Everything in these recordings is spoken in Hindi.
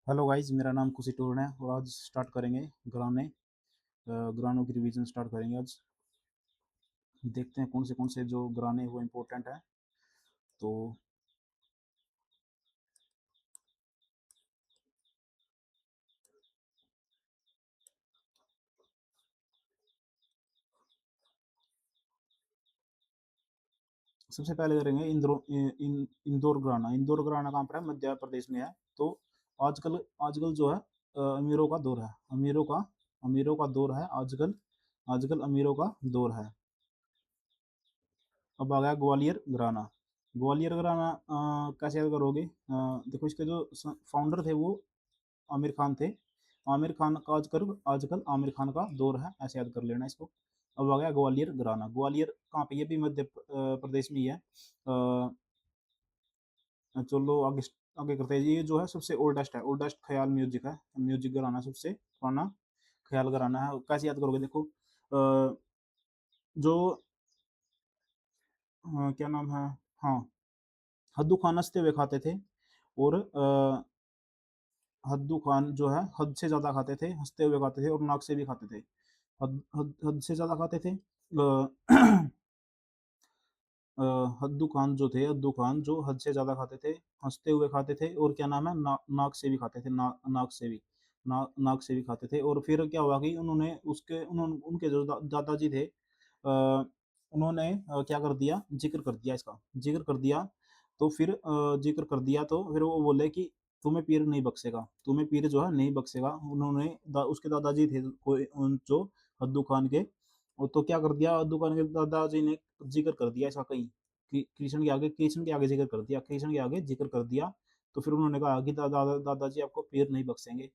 हेलो गाइस, मेरा नाम खुशी टूर्ण है और आज स्टार्ट करेंगे ग्रानों की रिवीजन स्टार्ट करेंगे आज। देखते हैं कौन से जो ग्राने वो इम्पोर्टेंट है। तो सबसे पहले करेंगे इंदौर ग्राना। इंदौर ग्राना कहाँ पर है? मध्य प्रदेश में है। तो आजकल आजकल जो है अमीरों का दौर है। अमीरों का दौर है आजकल। आजकल अमीरों का दौर है। अब आ गया ग्वालियर घराना। ग्वालियर घराना कैसे याद करोगे? देखो, इसके जो फाउंडर थे वो आमिर खान थे। आमिर खान का आजकल आजकल आमिर खान का दौर है, ऐसे याद कर लेना इसको। अब आ गया ग्वालियर घराना। ग्वालियर कहाँ पे? ये भी मध्य प्रदेश में ही है। चलो आगे आगे करते हैं। ये जो है सबसे ओल्डेस्ट है, ओल्डेस्ट ख्याल म्यूजिक है। म्यूजिक घराना सबसे पुराना ख्याल घराना है। कैसे याद करोगे? देखो, जो क्या नाम है, हाँ, हद्दू खान हंसते हुए खाते थे। और हद्दू खान जो है हद से ज्यादा खाते थे, हंसते हुए खाते थे और नाक से भी खाते थे। हद से ज्यादा खाते थे। हद्दू खान जो थे, हद्दू खान जो हद से ज्यादा खाते थे, हंसते हुए खाते थे, और क्या नाम है, नाक से भी खाते थे। नाक से भी, नाक से भी खाते थे। और फिर क्या हुआ कि उन्होंने उनके जो दादाजी थे, उन्होंने क्या कर दिया, जिक्र कर दिया इसका, जिक्र कर दिया। तो फिर जिक्र कर दिया तो फिर वो बोले कि तुम्हें पीर नहीं बख्शेगा, तुम्हें पीर जो है नहीं बख्शेगा। उन्होंने उसके दादाजी थे कोई जो हद्दू खान के। और तो क्या कर दिया, हद्दू खान के दादाजी ने जिक्र कर दिया इसका कहीं कि कृष्ण के आगे जिक्र कर दिया, कृष्ण के आगे जिक्र कर दिया। तो फिर उन्होंने कहा कि दादाजी आपको पीर नहीं बख्शेंगे।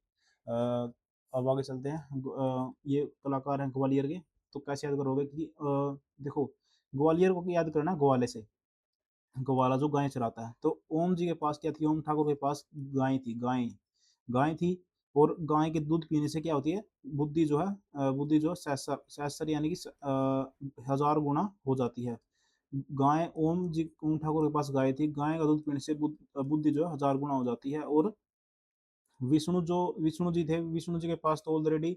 अब आगे चलते हैं। ये कलाकार हैं ग्वालियर के। तो कैसे याद करोगे कि देखो, ग्वालियर को याद करना है ग्वाले से। ग्वाला जो गाय चराता है। तो ओम जी के पास क्या थी? ओम ठाकुर के पास गाय थी, गाय थी। और गाय के दूध पीने से क्या होती है? बुद्धि जो है सहस्र सहस्र यानी कि 1000 गुना हो जाती है। गाय ओम ठाकुर के पास गाय थी। गाय का दूध पीने से बुद्धि जो है 1000 गुना हो जाती है। और विष्णु जी थे, विष्णु जी के पास तो ऑलरेडी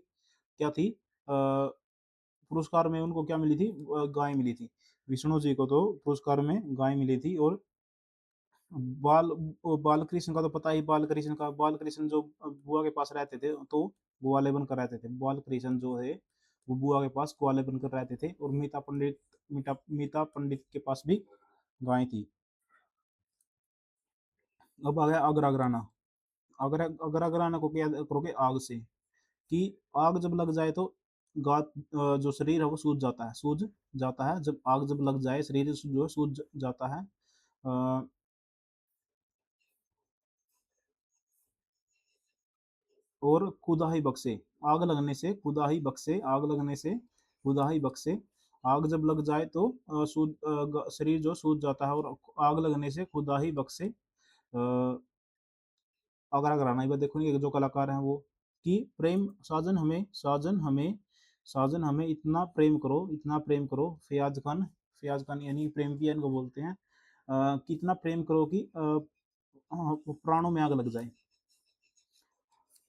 क्या थी? पुरस्कार में उनको क्या मिली थी? गाय मिली थी। विष्णु जी को तो पुरस्कार में गाय मिली थी। और बाल बाल कृष्ण का तो पता ही, बाल कृष्ण जो बुआ के पास रहते थे तो ग्वाले बनकर रहते थे। बाल कृष्ण जो है वो बुआ के पास ग्वाले बनकर रहते थे। और मीता पंडित के पास भी गाय थी। अब आ गया आगरा घराना। आगरा घराना को क्या करोगे? आग से। कि आग जब लग जाए तो जो शरीर है वो सूझ जाता है। जब आग जब लग जाए, शरीर जो है सूझ जाता है। अ, और खुदा ही बख्शे। आग लगने से खुदा ही बख्शे, आग लगने से खुदा ही बख्शे। आग जब लग जाए तो शरीर जो सूझ जाता है। और आग लगने से खुदा ही बख्शे। आगरा घराना। एक बार देखो, ये जो कलाकार हैं वो, कि प्रेम साजन हमें इतना प्रेम करो। फयाज खान यानी प्रेम पिया इनको बोलते हैं। कि इतना प्रेम करो कि प्राणों में आग लग जाए।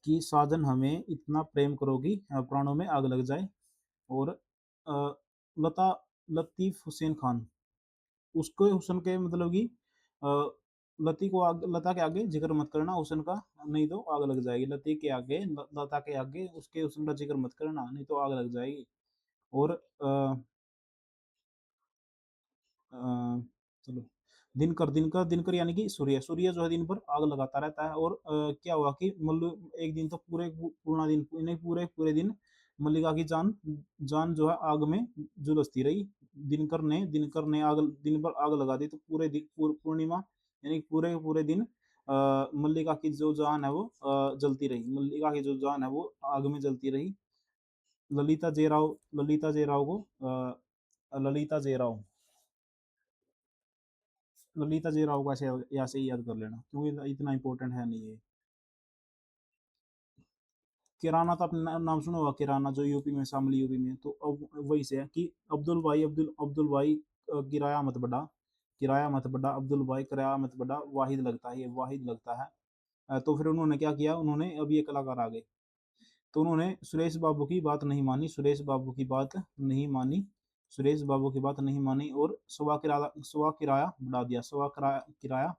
कि साजन हमें इतना प्रेम करो कि प्राणों में आग लग जाए। और अ, लता लतीफ़ हुसैन खान, उसको हुस्न के मतलब कि अ, लता के आगे जिक्र मत करना हुस्न का, नहीं तो आग लग जाएगी। लता के आगे उसके हुस्न का जिक्र मत करना, नहीं तो आग लग जाएगी। और अ, चलो, दिनकर यानी कि सूर्य जो है दिन भर आग लगाता रहता है। और क्या हुआ कि मल्लू एक दिन तो पूरा दिन, नहीं, पूरे दिन मल्लिका की जान जान जो है आग में झुलसती रही। दिनकर ने आग दिन भर आग लगा दी। तो पूर्णिमा यानी कि पूरे दिन मल्लिका की जो जान है वो जलती रही। मल्लिका की जो जान है वो आग में जलती रही। ललिता जे राव को ललिता जे राव ललिता जी राव का ऐसे ही याद कर लेना, क्योंकि इतना इंपॉर्टेंट है नहीं ये। किराना तो आपने नाम सुना होगा, किराना जो यूपी में, शामली यूपी में। तो अब वही से है कि अब्दुल भाई किराया मत बढ़ा, किराया मत बढ़ा, अब्दुल भाई किराया मत बढ़ा, वाहिद लगता है, ये वाहिद लगता है। तो फिर उन्होंने क्या किया, उन्होंने अब ये कलाकार आ गए, तो उन्होंने सुरेश बाबू की बात नहीं मानी, सुरेश बाबू की बात नहीं मानी, सुरेश बाबू की बात नहीं मानी और सवा किराया बढ़ा दिया, सवा किराया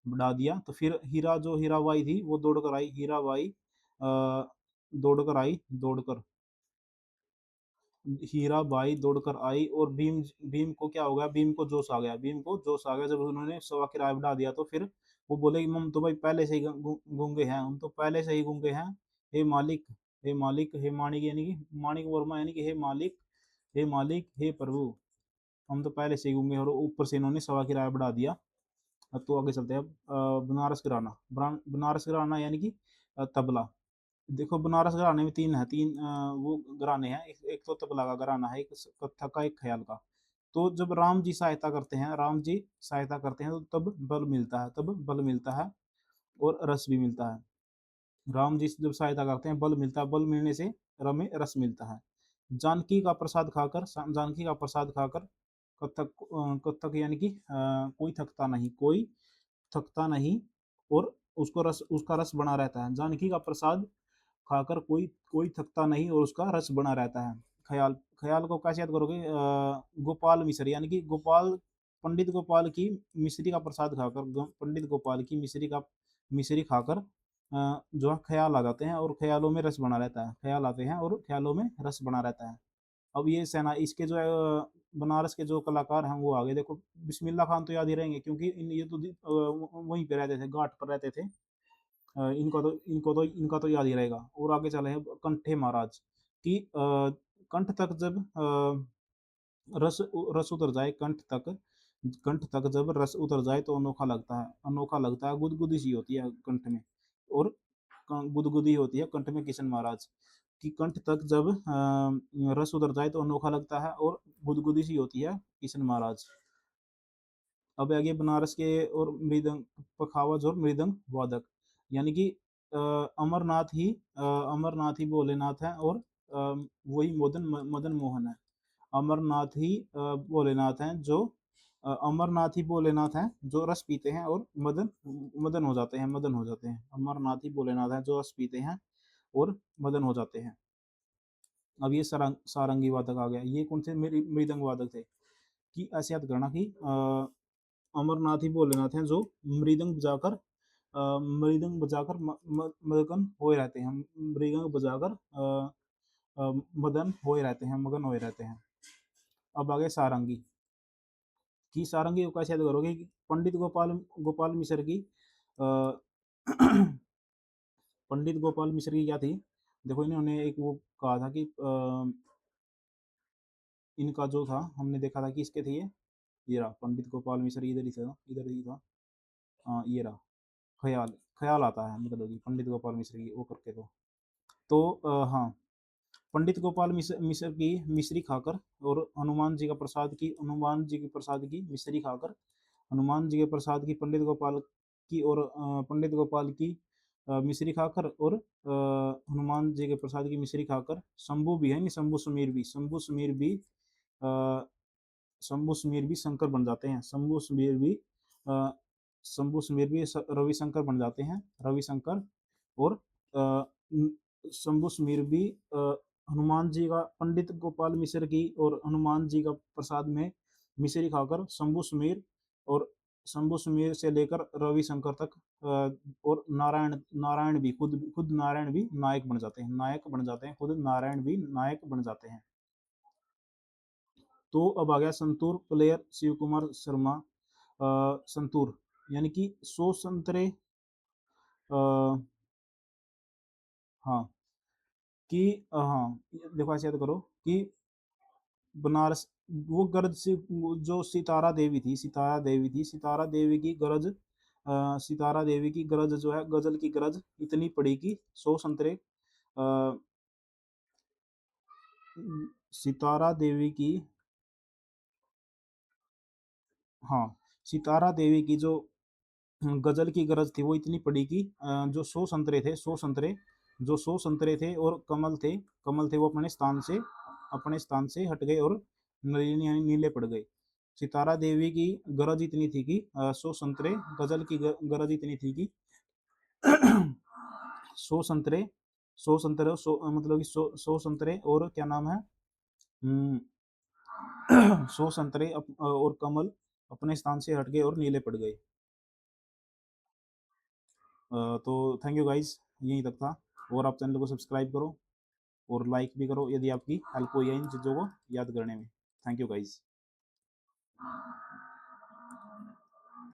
बढ़ा दिया। तो फिर हीराबाई थी वो दौड़ कर आई, हीराबाई दौड़ कर आई, दौड़कर हीराबाई दौड़कर आई और भीम भीम को क्या हो गया, भीम को जोश आ गया, भीम को जोश आ गया जब उन्होंने सवा किराया बढ़ा दिया। तो फिर वो बोले कि हम तो भाई पहले से ही गूंगे हैं, हम तो पहले से ही गूंगे हैं, हे मालिक, हे मालिक, हे माणिक, यानी कि माणिक वर्मा, यानी कि हे मालिक, हे मालिक, हे प्रभु, हम तो पहले से ही गूंगे, और ऊपर से इन्होंने सवा किराया बढ़ा दिया। तो आगे चलते हैं। बनारस घराना, बनारस घराना यानी कि तबला। देखो बनारस घराने में तीन है, तीन वो घराने हैं, एक तो तबला का घराना है, एक कत्थक का, एक ख्याल का। तो जब राम जी सहायता करते हैं, राम जी सहायता करते हैं, तो तब बल मिलता है, तब बल मिलता है और रस भी मिलता है। राम जी जब सहायता करते हैं बल मिलता है, बल मिलने से रमे रस मिलता है। जानकी का प्रसाद खाकर, जानकी का प्रसाद खाकर कत्थक, कत्थक यानी कि कोई थकता नहीं, कोई थकता नहीं, और उसको रस, उसका रस बना रहता है। जानकी का प्रसाद खाकर कोई कोई थकता नहीं और उसका रस बना रहता है। ख्याल, ख्याल को कैसे याद करोगे, गोपाल मिश्र, यानी कि गोपाल, पंडित गोपाल की मिश्री का प्रसाद खाकर, पंडित गोपाल की मिश्री का, मिश्री खाकर जो है ख्याल आ जाते हैं और ख्यालों में रस बना रहता है, ख्याल आते हैं और ख्यालों में रस बना रहता है। अब ये सेना, इसके जो है बनारस के जो कलाकार हैं वो आ गए। देखो बिस्मिल्लाह खान तो याद ही रहेंगे, क्योंकि ये तो वहीं पे रहते थे, घाट पर रहते थे। इनका तो याद ही रहेगा। और आगे चले हैं कंठे महाराज की, कंठ तक जब रस रस उतर जाए, कंठ तक, कंठ तक जब रस उतर जाए तो अनोखा लगता है, अनोखा लगता है, गुदगुदी सी होती है कंठ में, और गुदगुदी होती है कंठ में किशन महाराज की। कंठ तक जब रस उतर जाए तो अनोखा लगता है और गुदगुदी सी होती है किशन महाराज। अब आगे बनारस के और मृदंग, पखावज और मृदंग वादक, यानी कि अमरनाथ ही, अमरनाथ ही भोलेनाथ है, और वही मदन मोहन है। अमरनाथ ही भोलेनाथ हैं जो, अमरनाथ ही भोलेनाथ हैं जो रस पीते हैं और मदन मदन हो जाते हैं, मदन हो जाते हैं। अमरनाथ ही भोलेनाथ हैं जो रस पीते हैं और मदन हो जाते हैं। अब ये सारंगी वादक आ गया, ये कौन से मृदंग वादक थे, कि ऐसे याद करना कि अमरनाथ ही भोलेनाथ हैं जो मृदंग बजाकर, मृदंग बजाकर मगन होए रहते हैं, मृदंग बजाकर मदन होए रहते हैं, मगन होए रहते हैं। अब आगे सारंगी की, सारंगी को कैसे याद करोगे कि पंडित गोपाल, गोपाल मिश्र की पंडित गोपाल मिश्र की क्या थी, देखो इन्होंने एक वो कहा था कि इनका जो था, हमने देखा था कि इसके थे ये रहा पंडित गोपाल मिश्र, इधर ही था, इधर ही था। हाँ ये रहा, ख्याल, ख्याल आता है मतलब कि पंडित गोपाल मिश्र की वो करके। तो हाँ, पंडित गोपाल मिश्र की मिश्री खाकर और हनुमान जी का प्रसाद की, हनुमान जी के प्रसाद की मिश्री खाकर, हनुमान जी के प्रसाद की पंडित गोपाल की, और पंडित गोपाल की मिश्री खाकर, और हनुमान जी के प्रसाद की मिश्री खाकर शंभू भी है, नहीं शंभू सुमीर भी, शंभू सुमीर भी, अ, शंभू सुमीर भी शंकर बन जाते हैं, शंभू सुमीर भी, अ, शंभू सुमीर भी रविशंकर बन जाते हैं, रविशंकर। और अ, शंभू सुमीर भी हनुमान जी का, पंडित गोपाल मिश्र की और हनुमान जी का प्रसाद में मिश्री खाकर शंभू सुमीर, और शंभू सुमीर से लेकर रविशंकर तक, और नारायण, नारायण भी खुद, खुद नारायण भी नायक बन जाते हैं, नायक बन जाते हैं, खुद नारायण भी नायक बन जाते हैं। तो अब आ गया संतूर प्लेयर शिव कुमार शर्मा, संतूर यानी कि 100 संतरे, हाँ, कि हाँ, देखो ऐसे याद करो कि बनारस, वो गरज से, जो सितारा देवी थी, सितारा देवी थी, सितारा देवी की गरज, सितारा देवी की गरज जो है, गजल की गरज इतनी पड़ी कि 100 संतरे, अ, सितारा देवी की, हाँ, सितारा देवी की जो गजल की गरज थी वो इतनी पड़ी कि जो 100 संतरे थे, 100 संतरे, जो 100 संतरे थे और कमल थे, कमल थे, वो अपने स्थान से, अपने स्थान से हट गए और नलिनी यानी नीले पड़ गए। सितारा देवी की गरज इतनी थी कि 100 संतरे, गजल की गरज इतनी थी कि 100 संतरे, 100 संतरे, 100 मतलब कि 100 संतरे और क्या नाम है, 100 संतरे और कमल अपने स्थान से हट गए और नीले पड़ गए। तो थैंक यू गाइस, यहीं तक था। और आप चैनल को सब्सक्राइब करो और लाइक भी करो यदि आपकी हेल्प हुई है इन चीज़ों को याद करने में। Thank you guys.